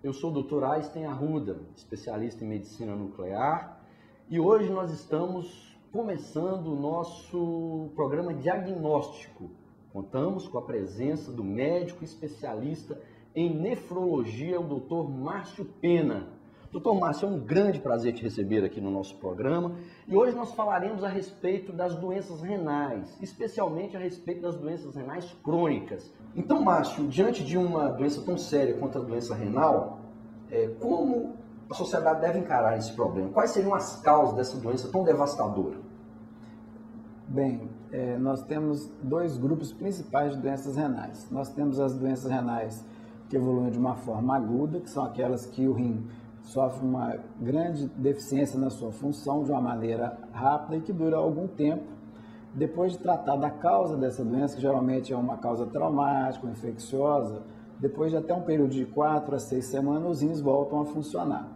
Eu sou o Dr. Einstein Arruda, especialista em medicina nuclear, e hoje nós estamos começando o nosso programa diagnóstico. Contamos com a presença do médico especialista em nefrologia, o Dr. Márcio Pena. Dr. Márcio, é um grande prazer te receber aqui no nosso programa, e hoje nós falaremos a respeito das doenças renais, especialmente a respeito das doenças renais crônicas. Então, Márcio, diante de uma doença tão séria quanto a doença renal, como a sociedade deve encarar esse problema? Quais seriam as causas dessa doença tão devastadora? Bem, nós temos dois grupos principais de doenças renais. Nós temos as doenças renais que evoluem de uma forma aguda, que são aquelas que o rim sofre uma grande deficiência na sua função de uma maneira rápida e que dura algum tempo. Depois de tratar da causa dessa doença, que geralmente é uma causa traumática ou infecciosa, depois de até um período de 4 a 6 semanas, os rins voltam a funcionar.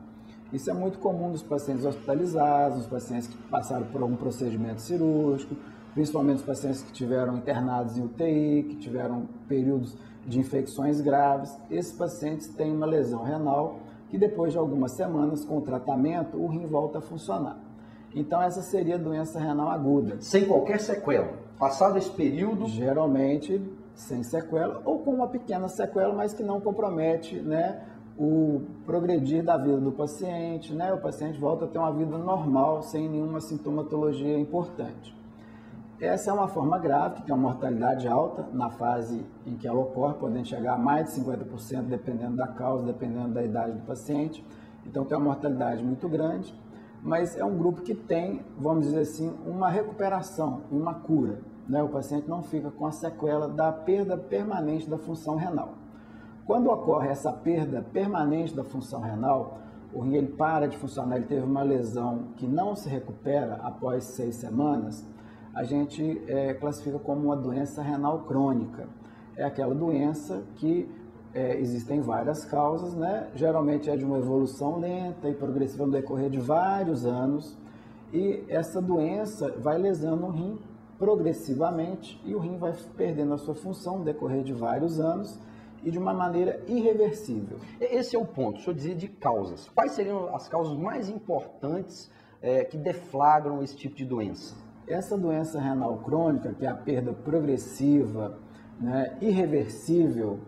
Isso é muito comum nos pacientes hospitalizados, nos pacientes que passaram por algum procedimento cirúrgico, principalmente os pacientes que tiveram internados em UTI, que tiveram períodos de infecções graves. Esses pacientes têm uma lesão renal que depois de algumas semanas, com o tratamento, o rim volta a funcionar. Então essa seria a doença renal aguda. Sem qualquer sequela? Passado esse período? Geralmente sem sequela ou com uma pequena sequela, mas que não compromete, o progredir da vida do paciente, O paciente volta a ter uma vida normal, sem nenhuma sintomatologia importante. Essa é uma forma grave, que tem uma mortalidade alta na fase em que ela ocorre, podendo chegar a mais de 50%, dependendo da causa, dependendo da idade do paciente. Então tem uma mortalidade muito grande, mas é um grupo que tem, vamos dizer assim, uma recuperação, uma cura. O paciente não fica com a sequela da perda permanente da função renal. Quando ocorre essa perda permanente da função renal, o rim ele para de funcionar, ele teve uma lesão que não se recupera após 6 semanas, a gente classifica como uma doença renal crônica. É aquela doença que existem várias causas, Geralmente é de uma evolução lenta e progressiva no decorrer de vários anos, e essa doença vai lesando o rim progressivamente e o rim vai perdendo a sua função no decorrer de vários anos e de uma maneira irreversível. Esse é o ponto, o senhor dizia de causas. Quais seriam as causas mais importantes que deflagram esse tipo de doença? Essa doença renal crônica, que é a perda progressiva, irreversível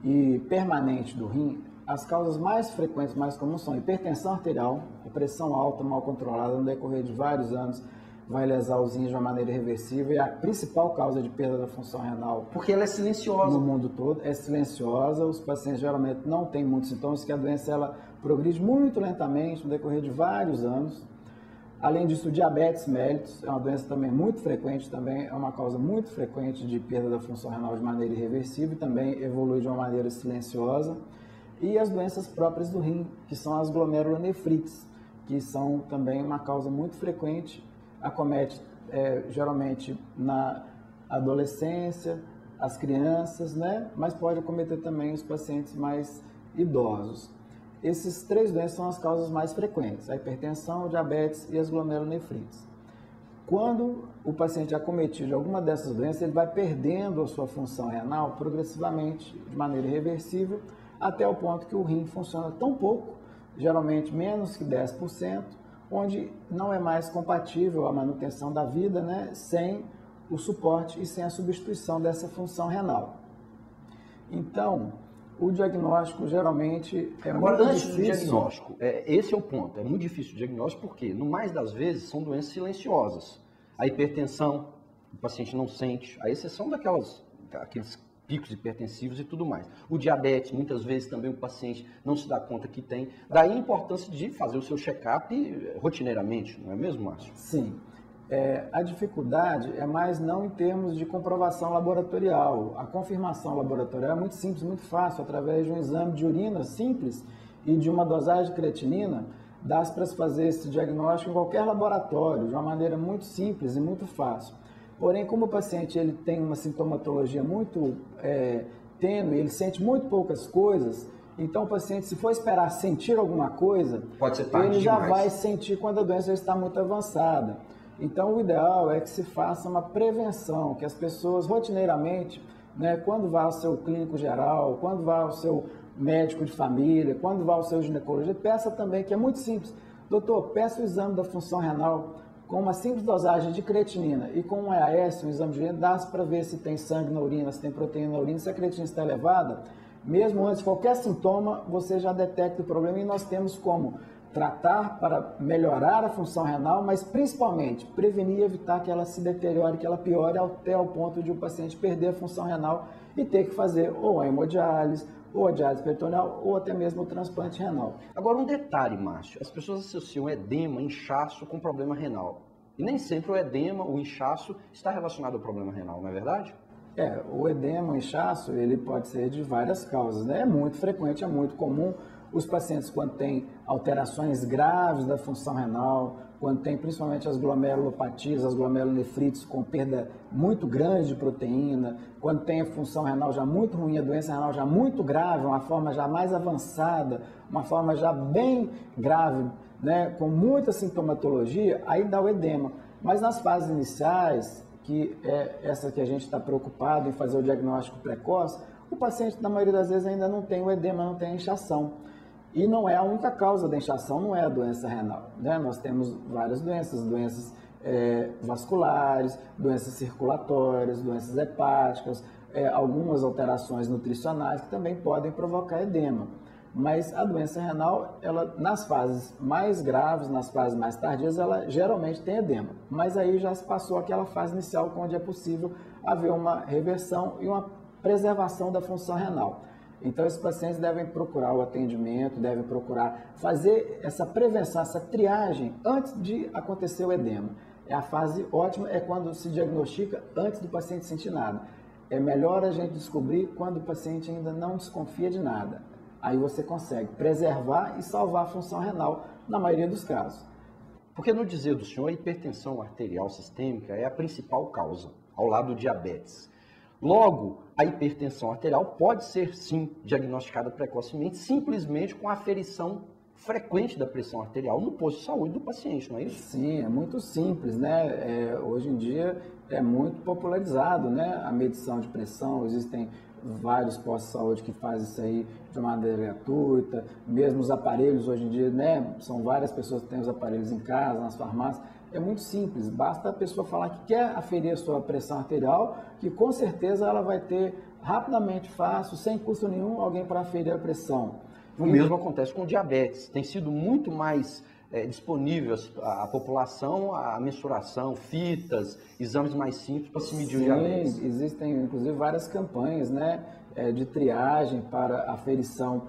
e permanente do rim, as causas mais frequentes, mais comuns são hipertensão arterial, a pressão alta mal controlada no decorrer de vários anos vai lesar os rins de uma maneira irreversível, e a principal causa de perda da função renal, porque ela é silenciosa no mundo todo, é silenciosa. Os pacientes geralmente não têm muitos sintomas, que a doença ela progride muito lentamente no decorrer de vários anos. Além disso, o diabetes mellitus é uma doença também muito frequente, também é uma causa muito frequente de perda da função renal de maneira irreversível e também evolui de uma maneira silenciosa. E as doenças próprias do rim, que são as glomerulonefrites, que são também uma causa muito frequente, acomete geralmente na adolescência, as crianças, mas pode acometer também os pacientes mais idosos. Esses 3 doenças são as causas mais frequentes: a hipertensão, o diabetes e as glomerulonefrites. Quando o paciente é acometido de alguma dessas doenças, ele vai perdendo a sua função renal progressivamente, de maneira irreversível, até o ponto que o rim funciona tão pouco, geralmente menos que 10%, onde não é mais compatível a manutenção da vida, sem o suporte e sem a substituição dessa função renal. Então, o diagnóstico geralmente é muito difícil. Antes do diagnóstico, esse é o ponto, é muito difícil o diagnóstico porque, no mais das vezes, são doenças silenciosas. A hipertensão, o paciente não sente, a exceção daqueles picos hipertensivos e tudo mais. O diabetes, muitas vezes também o paciente não se dá conta que tem. Daí a importância de fazer o seu check-up rotineiramente, não é mesmo, Márcio? Sim. A dificuldade é mais não em termos de comprovação laboratorial. A confirmação laboratorial é muito simples, muito fácil. Através de um exame de urina simples e de uma dosagem de creatinina, dá para se fazer esse diagnóstico em qualquer laboratório, de uma maneira muito simples e muito fácil. Porém, como o paciente ele tem uma sintomatologia muito tênue, ele sente muito poucas coisas, então o paciente, se for esperar sentir alguma coisa, pode ser tarde ele já demais. vai sentir quando a doença já está muito avançada. Então, o ideal é que se faça uma prevenção, que as pessoas rotineiramente, quando vá ao seu clínico geral, quando vá ao seu médico de família, quando vai ao seu ginecologista, peça também, que é muito simples. Doutor, peça o exame da função renal com uma simples dosagem de creatinina e com um EAS, um exame de urina, dá para ver se tem sangue na urina, se tem proteína na urina, se a creatinina está elevada. Mesmo antes de qualquer sintoma, você já detecta o problema e nós temos como tratar para melhorar a função renal, mas principalmente prevenir e evitar que ela se deteriore, que ela piore até o ponto de o paciente perder a função renal e ter que fazer ou a hemodiálise, ou a diálise peritoneal, ou até mesmo o transplante renal. Agora um detalhe, Márcio, as pessoas associam edema, inchaço com problema renal. E nem sempre o edema, o inchaço, está relacionado ao problema renal, não é verdade? O edema, o inchaço, ele pode ser de várias causas, né? É muito frequente, é muito comum. Os pacientes, quando têm alterações graves da função renal, quando tem principalmente as glomerulopatias, as glomerulonefrites com perda muito grande de proteína, quando tem a função renal já muito ruim, a doença renal já muito grave, uma forma já mais avançada, uma forma já bem grave, né, com muita sintomatologia, aí dá o edema. Mas nas fases iniciais, que é essa que a gente está preocupado em fazer o diagnóstico precoce, o paciente, na maioria das vezes, ainda não tem o edema, não tem a inchação. E não é a única causa da inchação, não é a doença renal, né? Nós temos várias doenças, vasculares, doenças circulatórias, doenças hepáticas, algumas alterações nutricionais que também podem provocar edema. Mas a doença renal, ela, nas fases mais graves, nas fases mais tardias, ela geralmente tem edema. Mas aí já se passou aquela fase inicial onde é possível haver uma reversão e uma preservação da função renal. Então, esses pacientes devem procurar o atendimento, devem procurar fazer essa prevenção, essa triagem antes de acontecer o edema. A fase ótima é quando se diagnostica antes do paciente sentir nada. É melhor a gente descobrir quando o paciente ainda não desconfia de nada. Aí você consegue preservar e salvar a função renal na maioria dos casos. Porque no dizer do senhor, a hipertensão arterial sistêmica é a principal causa, ao lado do diabetes. Logo, a hipertensão arterial pode ser, sim, diagnosticada precocemente, simplesmente com a aferição frequente da pressão arterial no posto de saúde do paciente, não é isso? Sim, é muito simples, né? Hoje em dia é muito popularizado, né? A medição de pressão, existem vários postos de saúde que fazem isso aí de maneira gratuita, mesmo os aparelhos hoje em dia, né? São várias pessoas que têm os aparelhos em casa, nas farmácias. É muito simples, basta a pessoa falar que quer aferir a sua pressão arterial, que com certeza ela vai ter rapidamente, fácil, sem custo nenhum, alguém para aferir a pressão. O mesmo acontece com o diabetes. Tem sido muito mais disponível à população a mensuração, fitas, exames mais simples para se medir o diabetes. Sim, existem inclusive várias campanhas, né, de triagem para aferição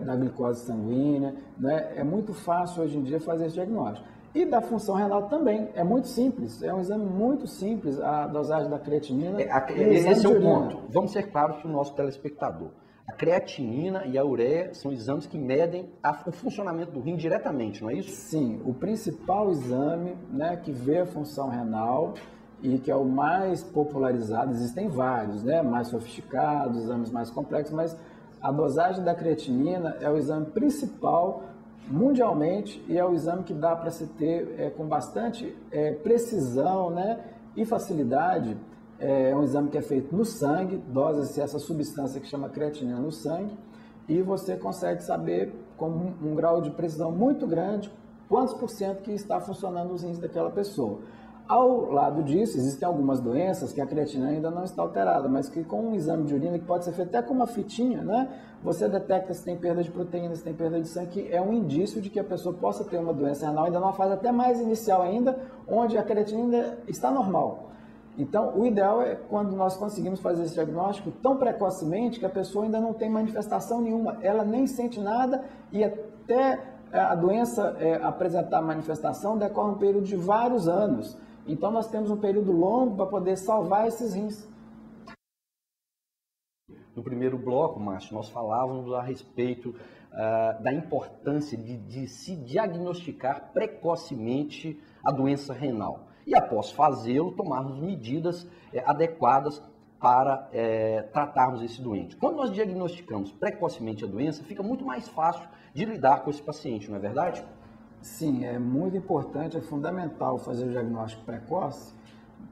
da glicose sanguínea, né? É muito fácil hoje em dia fazer esse diagnóstico. E da função renal também, é muito simples, é um exame muito simples, a dosagem da creatinina. Esse é o ponto. Vamos ser claros para o nosso telespectador. A creatinina e a ureia são exames que medem o funcionamento do rim diretamente, não é isso? Sim, o principal exame, né, que vê a função renal e que é o mais popularizado, existem vários, né, mais sofisticados, exames mais complexos, mas a dosagem da creatinina é o exame principal mundialmente e é o exame que dá para se ter com bastante precisão, né, e facilidade. É um exame que é feito no sangue, dosa-se essa substância que chama creatinina no sangue, e você consegue saber com um grau de precisão muito grande quantos por cento que está funcionando os rins daquela pessoa. Ao lado disso, existem algumas doenças que a creatinina ainda não está alterada, mas que com um exame de urina, que pode ser feito até com uma fitinha, né, você detecta se tem perda de proteína, se tem perda de sangue, que é um indício de que a pessoa possa ter uma doença renal, ainda numa fase até mais inicial ainda, onde a creatinina está normal. Então, o ideal é quando nós conseguimos fazer esse diagnóstico tão precocemente que a pessoa ainda não tem manifestação nenhuma, ela nem sente nada e até a doença apresentar manifestação decorre um período de vários anos. Então, nós temos um período longo para poder salvar esses rins. No primeiro bloco, Márcio, nós falávamos a respeito da importância de se diagnosticar precocemente a doença renal. E após fazê-lo, tomarmos medidas adequadas para tratarmos esse doente. Quando nós diagnosticamos precocemente a doença, fica muito mais fácil de lidar com esse paciente, não é verdade? Sim, é muito importante, é fundamental fazer o diagnóstico precoce,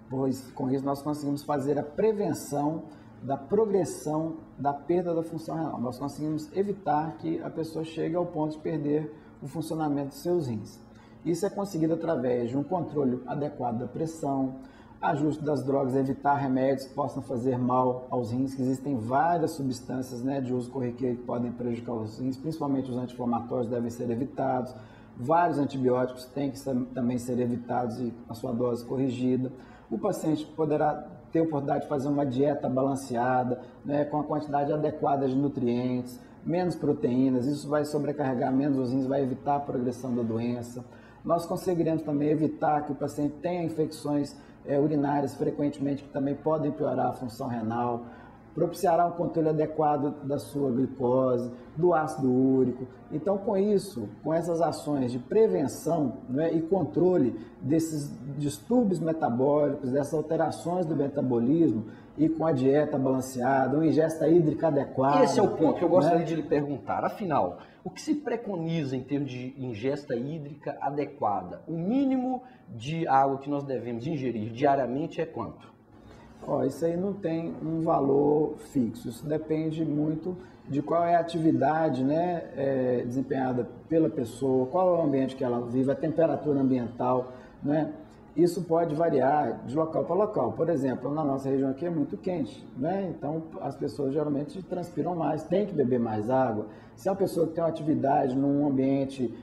pois com isso nós conseguimos fazer a prevenção da progressão da perda da função renal. Nós conseguimos evitar que a pessoa chegue ao ponto de perder o funcionamento dos seus rins. Isso é conseguido através de um controle adequado da pressão, ajuste das drogas, evitar remédios que possam fazer mal aos rins, que existem várias substâncias, né, de uso corriqueiro que podem prejudicar os rins, principalmente os anti-inflamatórios devem ser evitados, vários antibióticos têm que também ser evitados e a sua dose corrigida. O paciente poderá ter a oportunidade de fazer uma dieta balanceada, né, com a quantidade adequada de nutrientes, menos proteínas, isso vai sobrecarregar menos os rins, vai evitar a progressão da doença. Nós conseguiremos também evitar que o paciente tenha infecções urinárias frequentemente, que também podem piorar a função renal, propiciará um controle adequado da sua glicose, do ácido úrico. Então, com isso, com essas ações de prevenção, né, e controle desses distúrbios metabólicos, dessas alterações do metabolismo, e com a dieta balanceada, uma ingesta hídrica adequada. Esse é o ponto que eu gostaria, né, de lhe perguntar. Afinal, o que se preconiza em termos de ingesta hídrica adequada? O mínimo de água que nós devemos ingerir diariamente é quanto? Isso aí não tem um valor fixo, isso depende muito de qual é a atividade, né, desempenhada pela pessoa, qual é o ambiente que ela vive, a temperatura ambiental, né? Isso pode variar de local para local. Por exemplo, na nossa região aqui é muito quente, né? Então as pessoas geralmente transpiram mais, tem que beber mais água. Se é uma pessoa que tem uma atividade num ambiente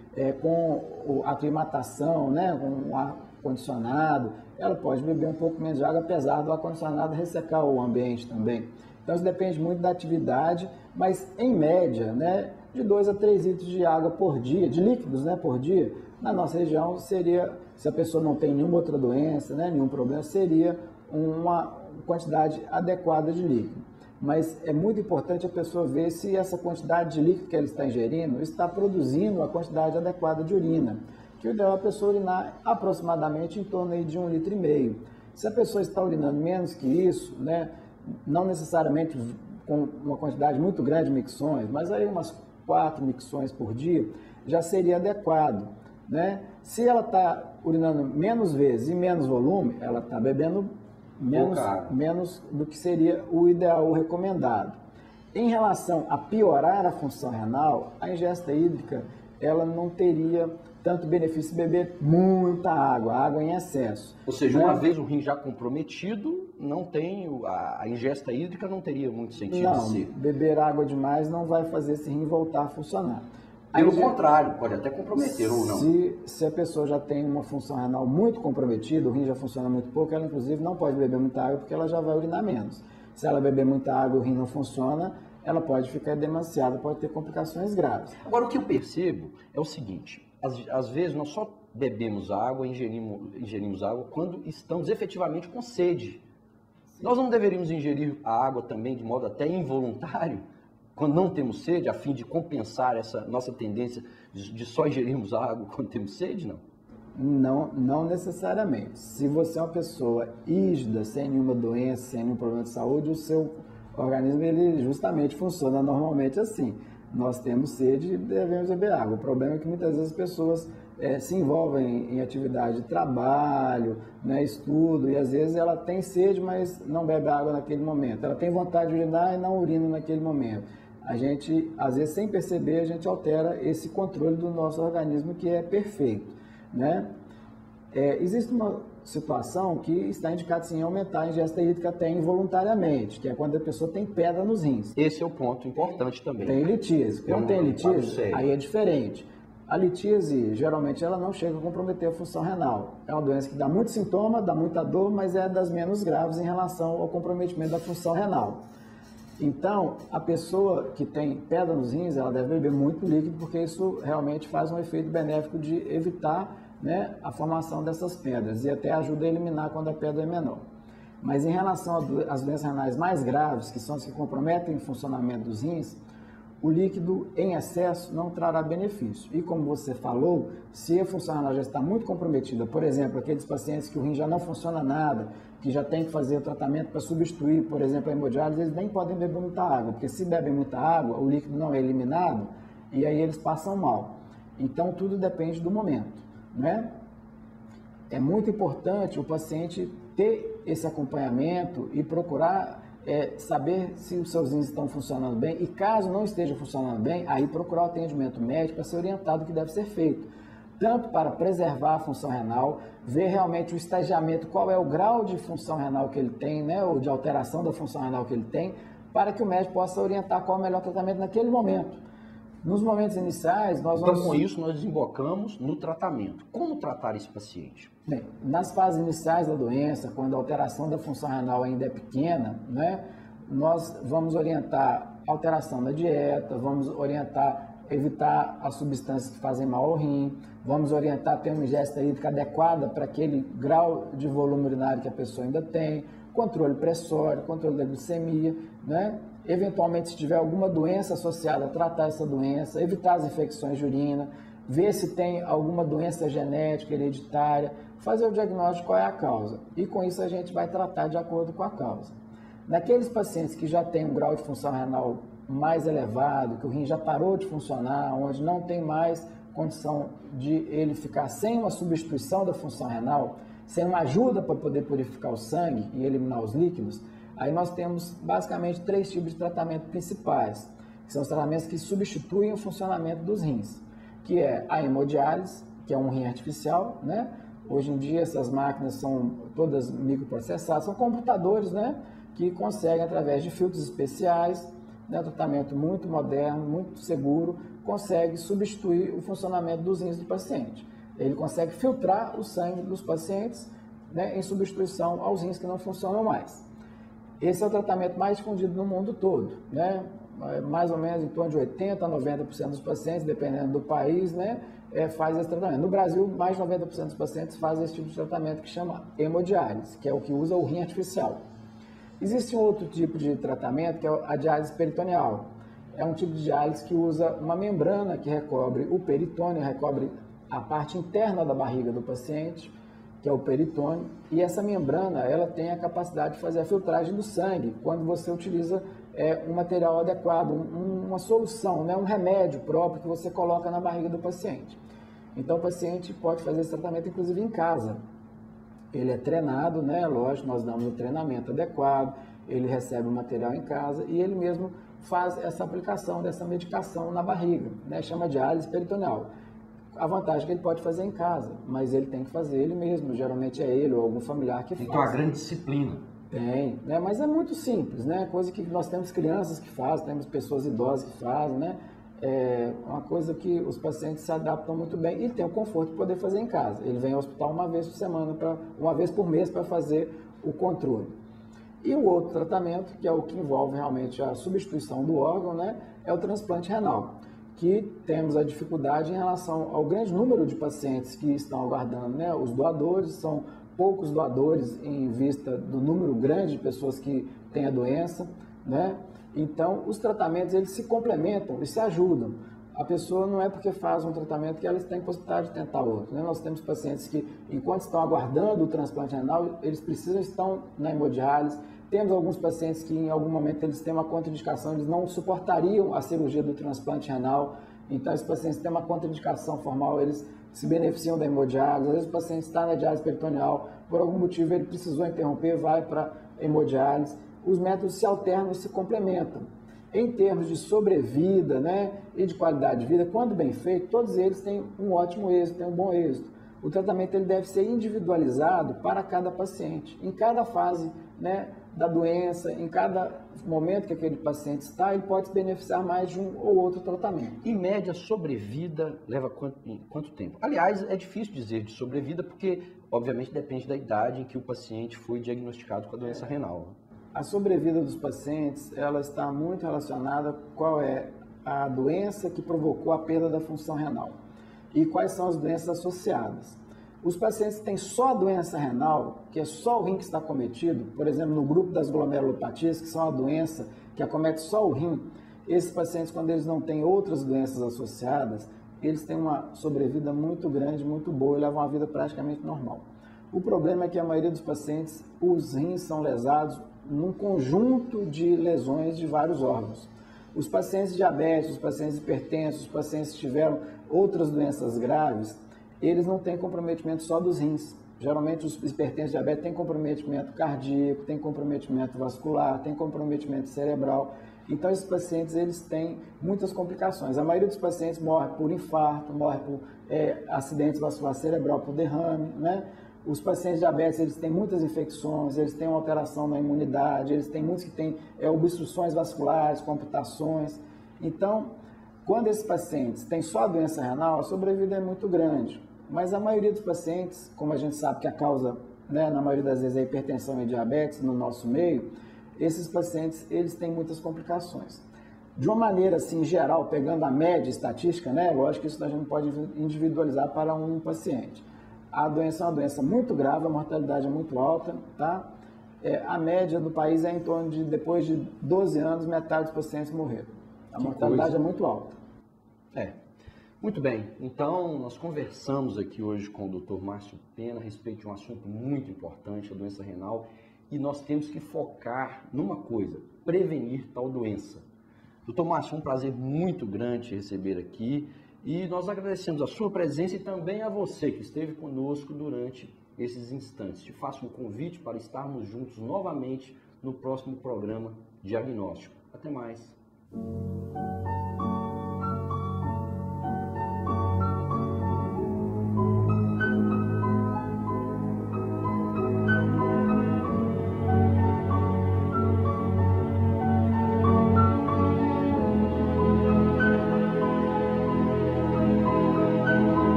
com aclimatação, né, com ar condicionado, ela pode beber um pouco menos de água, apesar do ar-condicionado ressecar o ambiente também. Então isso depende muito da atividade, mas em média, né, de 2 a 3 litros de água por dia, de líquidos, né, por dia, na nossa região seria, se a pessoa não tem nenhuma outra doença, né, nenhum problema, seria uma quantidade adequada de líquido. Mas é muito importante a pessoa ver se essa quantidade de líquido que ela está ingerindo está produzindo a quantidade adequada de urina, que o ideal é a pessoa urinar aproximadamente em torno aí de 1,5 litro. Se a pessoa está urinando menos que isso, né, não necessariamente com uma quantidade muito grande de micções, mas aí umas 4 micções por dia, já seria adequado, né? Se ela está urinando menos vezes e menos volume, ela está bebendo menos do que seria o ideal, o recomendado. Em relação a piorar a função renal, a ingesta hídrica ela não teria tanto benefício de beber muita água em excesso. Ou seja, uma vez o rim já comprometido, não tem a ingesta hídrica não teria muito sentido de ser. Beber água demais não vai fazer esse rim voltar a funcionar. Pelo contrário, pode até comprometer ou não. Se a pessoa já tem uma função renal muito comprometida, o rim já funciona muito pouco, ela inclusive não pode beber muita água porque ela já vai urinar menos. Se ela beber muita água e o rim não funciona, ela pode ficar demasiada, pode ter complicações graves. Agora, o que eu percebo é o seguinte, às vezes nós só bebemos água, ingerimos água quando estamos efetivamente com sede. Sim. Nós não deveríamos ingerir a água também de modo até involuntário, quando não temos sede, a fim de compensar essa nossa tendência de só ingerirmos água quando temos sede, não? Não necessariamente. Se você é uma pessoa rígida, sem nenhuma doença, sem nenhum problema de saúde, o seu organismo ele justamente funciona normalmente assim. Nós temos sede e devemos beber água. O problema é que muitas vezes as pessoas se envolvem em atividade de trabalho, né, estudo, e às vezes ela tem sede, mas não bebe água naquele momento. Ela tem vontade de urinar e não urina naquele momento. A gente, às vezes, sem perceber, a gente altera esse controle do nosso organismo que é perfeito, né? Existe uma situação que está indicada sim aumentar a ingesta hídrica até involuntariamente, que é quando a pessoa tem pedra nos rins. Esse é o ponto importante também. Tem litíase. Quando tem litíase, aí é diferente. A litíase, geralmente, ela não chega a comprometer a função renal. É uma doença que dá muito sintoma, dá muita dor, mas é das menos graves em relação ao comprometimento da função renal. Então, a pessoa que tem pedra nos rins, ela deve beber muito líquido, porque isso realmente faz um efeito benéfico de evitar, né, a formação dessas pedras e até ajuda a eliminar quando a pedra é menor. Mas em relação às doenças renais mais graves, que são as que comprometem o funcionamento dos rins, o líquido em excesso não trará benefício. E como você falou, se a função renal já está muito comprometida, por exemplo, aqueles pacientes que o rim já não funciona nada, que já tem que fazer o tratamento para substituir, por exemplo, a hemodiálise, eles nem podem beber muita água, porque se bebem muita água, o líquido não é eliminado e aí eles passam mal. Então tudo depende do momento, né? É muito importante o paciente ter esse acompanhamento e procurar saber se os seus rins estão funcionando bem e caso não esteja funcionando bem, aí procurar o atendimento médico para ser orientado o que deve ser feito. Tanto para preservar a função renal, ver realmente o estagiamento, qual é o grau de função renal que ele tem, né, ou de alteração da função renal que ele tem, para que o médico possa orientar qual é o melhor tratamento naquele momento. Nos momentos iniciais, nós vamos... Então, com isso, nós desembocamos no tratamento. Como tratar esse paciente? Bem, nas fases iniciais da doença, quando a alteração da função renal ainda é pequena, né, nós vamos orientar alteração da dieta, vamos orientar evitar as substâncias que fazem mal ao rim, vamos orientar a ter uma ingesta hídrica adequada para aquele grau de volume urinário que a pessoa ainda tem, controle pressório, controle da glicemia, né? Eventualmente, se tiver alguma doença associada, tratar essa doença, evitar as infecções de urina, ver se tem alguma doença genética, hereditária, fazer o diagnóstico de qual é a causa. E com isso a gente vai tratar de acordo com a causa. Naqueles pacientes que já têm um grau de função renal mais elevado, que o rim já parou de funcionar, onde não tem mais condição de ele ficar sem uma substituição da função renal, sem uma ajuda para poder purificar o sangue e eliminar os líquidos, aí nós temos basicamente 3 tipos de tratamento principais, que são os tratamentos que substituem o funcionamento dos rins, que é a hemodiálise, que é um rim artificial, né? Hoje em dia essas máquinas são todas microprocessadas, são computadores, né, que conseguem através de filtros especiais, né, um tratamento muito moderno, muito seguro, consegue substituir o funcionamento dos rins do paciente. Ele consegue filtrar o sangue dos pacientes, né, em substituição aos rins que não funcionam mais. Esse é o tratamento mais difundido no mundo todo, né? Mais ou menos em torno de 80% a 90% dos pacientes, dependendo do país, né, faz esse tratamento. No Brasil, mais de 90% dos pacientes fazem esse tipo de tratamento que chama hemodiálise, que é o que usa o rim artificial. Existe um outro tipo de tratamento, que é a diálise peritoneal. É um tipo de diálise que usa uma membrana que recobre o peritônio, recobre a parte interna da barriga do paciente, que é o peritônio, e essa membrana ela tem a capacidade de fazer a filtragem do sangue quando você utiliza um material adequado, uma solução, né, um remédio próprio que você coloca na barriga do paciente. Então o paciente pode fazer esse tratamento inclusive em casa. Ele é treinado, né, lógico, nós damos o treinamento adequado, ele recebe o material em casa e ele mesmo faz essa aplicação dessa medicação na barriga, né, chama diálise peritoneal. A vantagem é que ele pode fazer em casa, mas ele tem que fazer ele mesmo, geralmente é ele ou algum familiar que faz. Então, a grande disciplina. Tem, né? Mas é muito simples, né? Coisa que nós temos crianças que fazem, temos pessoas idosas que fazem, né? É uma coisa que os pacientes se adaptam muito bem e tem o conforto de poder fazer em casa. Ele vem ao hospital uma vez por semana, uma vez por mês para fazer o controle. E o outro tratamento, que é o que envolve realmente a substituição do órgão, né? É o transplante renal, que temos a dificuldade em relação ao grande número de pacientes que estão aguardando, né? Os doadores, são poucos doadores em vista do número grande de pessoas que têm a doença, né? Então, os tratamentos, eles se complementam e se ajudam. A pessoa não é porque faz um tratamento que ela tem possibilidade de tentar outro, né? Nós temos pacientes que, enquanto estão aguardando o transplante renal, eles estão na hemodiálise. Temos alguns pacientes que, em algum momento, eles têm uma contraindicação, eles não suportariam a cirurgia do transplante renal. Então, esses pacientes têm uma contraindicação formal, eles se beneficiam da hemodiálise. Às vezes, o paciente está na diálise peritoneal, por algum motivo, ele precisou interromper, vai para a hemodiálise. Os métodos se alternam e se complementam. Em termos de sobrevida, né, e de qualidade de vida, quando bem feito, todos eles têm um ótimo êxito, têm um bom êxito. O tratamento ele deve ser individualizado para cada paciente. Em cada fase, né, da doença, em cada momento que aquele paciente está, ele pode se beneficiar mais de um ou outro tratamento. Em média, sobrevida leva quanto tempo? Aliás, é difícil dizer de sobrevida porque, obviamente, depende da idade em que o paciente foi diagnosticado com a doença renal. A sobrevida dos pacientes, ela está muito relacionada com qual é a doença que provocou a perda da função renal e quais são as doenças associadas. Os pacientes que têm só a doença renal, que é só o rim que está cometido, por exemplo, no grupo das glomerulopatias, que são a doença que acomete só o rim, esses pacientes, quando eles não têm outras doenças associadas, eles têm uma sobrevida muito grande, muito boa e levam uma vida praticamente normal. O problema é que a maioria dos pacientes, os rins são lesados num conjunto de lesões de vários órgãos. Os pacientes diabéticos, os pacientes hipertensos, os pacientes que tiveram outras doenças graves, eles não têm comprometimento só dos rins. Geralmente os hipertensos diabéticos têm comprometimento cardíaco, têm comprometimento vascular, têm comprometimento cerebral. Então esses pacientes eles têm muitas complicações. A maioria dos pacientes morre por infarto, morre por acidentes vascular cerebral, por derrame, né? Os pacientes diabéticos eles têm muitas infecções, eles têm uma alteração na imunidade, eles têm muitos que têm obstruções vasculares, computações. Então, quando esses pacientes têm só a doença renal, a sobrevida é muito grande. Mas a maioria dos pacientes, como a gente sabe que a causa, né, na maioria das vezes é hipertensão e diabetes no nosso meio, esses pacientes eles têm muitas complicações. De uma maneira assim geral, pegando a média estatística, né, lógico que isso a gente não pode individualizar para um paciente. A doença é uma doença muito grave, a mortalidade é muito alta, tá? A média do país é em torno de, depois de 12 anos, metade dos pacientes morreram. A mortalidade é muito alta. Muito bem, então nós conversamos aqui hoje com o Dr. Márcio Pena a respeito de um assunto muito importante, a doença renal, e nós temos que focar numa coisa, prevenir tal doença. Dr. Márcio, é um prazer muito grande te receber aqui e nós agradecemos a sua presença e também a você que esteve conosco durante esses instantes. Te faço um convite para estarmos juntos novamente no próximo programa Diagnóstico. Até mais.